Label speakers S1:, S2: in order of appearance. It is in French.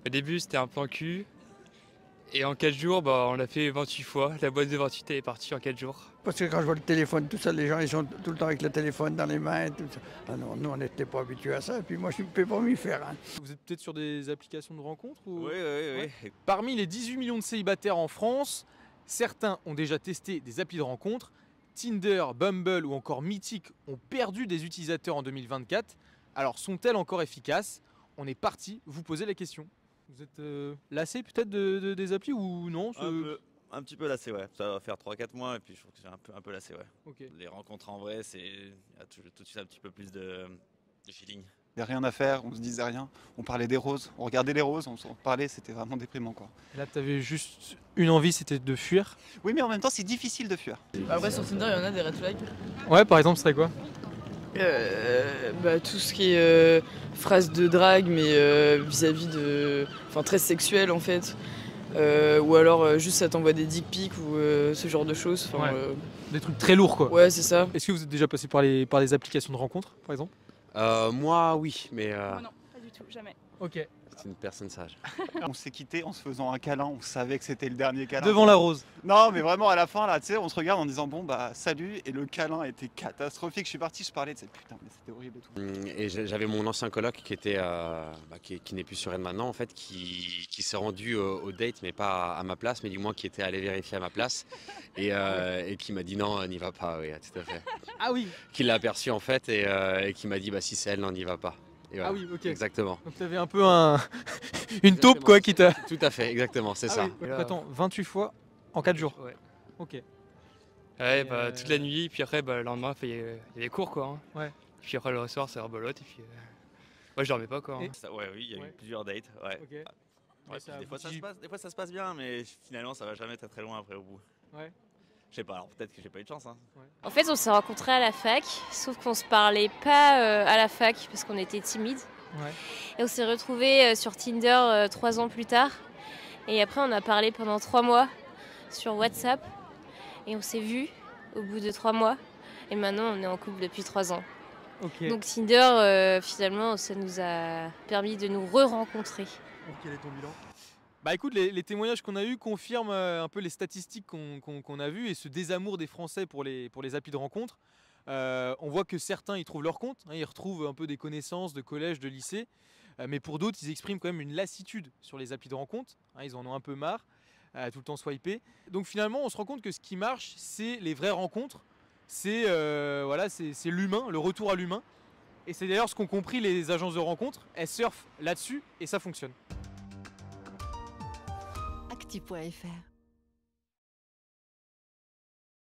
S1: Au début, c'était un plan cul. Et en 4 jours, on l'a fait 28 fois. La boîte de 28 est partie en 4 jours.
S2: Parce que quand je vois le téléphone, tout ça, les gens ils sont tout le temps avec le téléphone dans les mains. Tout ça. Ah non, nous on n'était pas habitués à ça. Et puis moi je ne peux pas m'y faire. Hein.
S3: Vous êtes peut-être sur des applications de rencontres ou...
S4: Oui.
S3: Ouais. Parmi les 18 millions de célibataires en France, certains ont déjà testé des applis de rencontres. Tinder, Bumble ou encore Mythic ont perdu des utilisateurs en 2024. Alors sont-elles encore efficaces? On est parti vous poser la question. Vous êtes lassé peut-être des applis ou non?
S4: Un petit peu lassé, ouais. Ça va faire 3-4 mois et puis je trouve que j'ai un peu lassé, ouais.
S3: Okay.
S4: Les rencontres en vrai, il y a tout de suite un petit peu plus de feeling.
S5: Il n'y a rien à faire, on se disait rien. On parlait des roses, on regardait les roses, on s'en parlait, c'était vraiment déprimant quoi.
S3: Là, tu avais juste une envie, c'était de fuir.
S5: Oui, mais en même temps, c'est difficile de fuir.
S6: Après, sur Tinder, il y en a des red flags.
S3: Ouais, par exemple, ce serait quoi?
S6: Tout ce qui est phrase de drague, mais vis-à-vis de. Enfin, très sexuel en fait. Ou alors juste ça t'envoie des dick pics ou ce genre de choses.
S3: Ouais. Des trucs très lourds quoi.
S6: Ouais, c'est ça.
S3: Est-ce que vous êtes déjà passé par des applications de rencontres par exemple?
S7: Moi oui, mais
S8: Moi non, pas du tout, jamais.
S3: Ok.
S7: c'est une personne sage.
S5: On s'est quitté en se faisant un câlin, on savait que c'était le dernier câlin.
S3: Devant la rose.
S5: Non, mais vraiment à la fin, là, tu sais, on se regarde en disant bon bah salut, et le câlin était catastrophique. Je suis parti, je parlais de cette putain, mais c'était horrible et tout.
S7: Et j'avais mon ancien coloc qui était, qui n'est plus sur Rennes maintenant en fait, qui s'est rendu au date, mais pas à ma place, mais du moins qui était allé vérifier à ma place, et qui m'a dit non, n'y va pas, oui, tout à fait.
S3: Ah oui.
S7: Qui l'a aperçu en fait, et qui m'a dit bah si c'est elle, non, n'y va pas. Et voilà.
S3: Ah oui, ok.
S7: Exactement.
S3: Donc t'avais un peu une taupe quoi qui t'a...
S7: Tout à fait, exactement, c'est ça.
S3: Oui. Attends, 28 fois en 4 jours.
S1: Ouais.
S3: Ok.
S1: Ouais, toute la nuit, puis après, le lendemain, il y a les cours, quoi. Hein.
S3: Ouais.
S1: Puis après, le soir, c'est rebolote, et puis... Moi, je dormais pas, quoi. Hein.
S3: Et-
S4: Ouais, oui, il y a eu plusieurs dates, ouais.
S3: Ok.
S4: Ouais,
S3: ça
S4: puis
S3: aboutit-
S4: des fois ça se passe bien, mais finalement ça va jamais très loin après au bout.
S3: Ouais.
S4: Je sais pas, alors peut-être que j'ai pas eu de chance. Hein.
S9: En fait, on s'est rencontrés à la fac, sauf qu'on se parlait pas à la fac parce qu'on était timides.
S3: Ouais.
S9: Et on s'est retrouvés sur Tinder 3 ans plus tard. Et après, on a parlé pendant 3 mois sur WhatsApp. Et on s'est vus au bout de 3 mois. Et maintenant, on est en couple depuis 3 ans.
S3: Ok.
S9: Donc Tinder, finalement, ça nous a permis de nous re-rencontrer.
S3: Quel est ton bilan? Bah écoute, les témoignages qu'on a eus confirment un peu les statistiques qu'on a vues et ce désamour des Français pour les applis de rencontres. On voit que certains y trouvent leur compte, hein, ils retrouvent un peu des connaissances de collège, de lycée, mais pour d'autres, ils expriment quand même une lassitude sur les applis de rencontres, hein, ils en ont un peu marre, tout le temps swiper. Donc finalement, on se rend compte que ce qui marche, c'est les vraies rencontres, c'est c'est l'humain, le retour à l'humain. Et c'est d'ailleurs ce qu'ont compris les agences de rencontres, elles surfent là-dessus et ça fonctionne.
S10: Actu.fr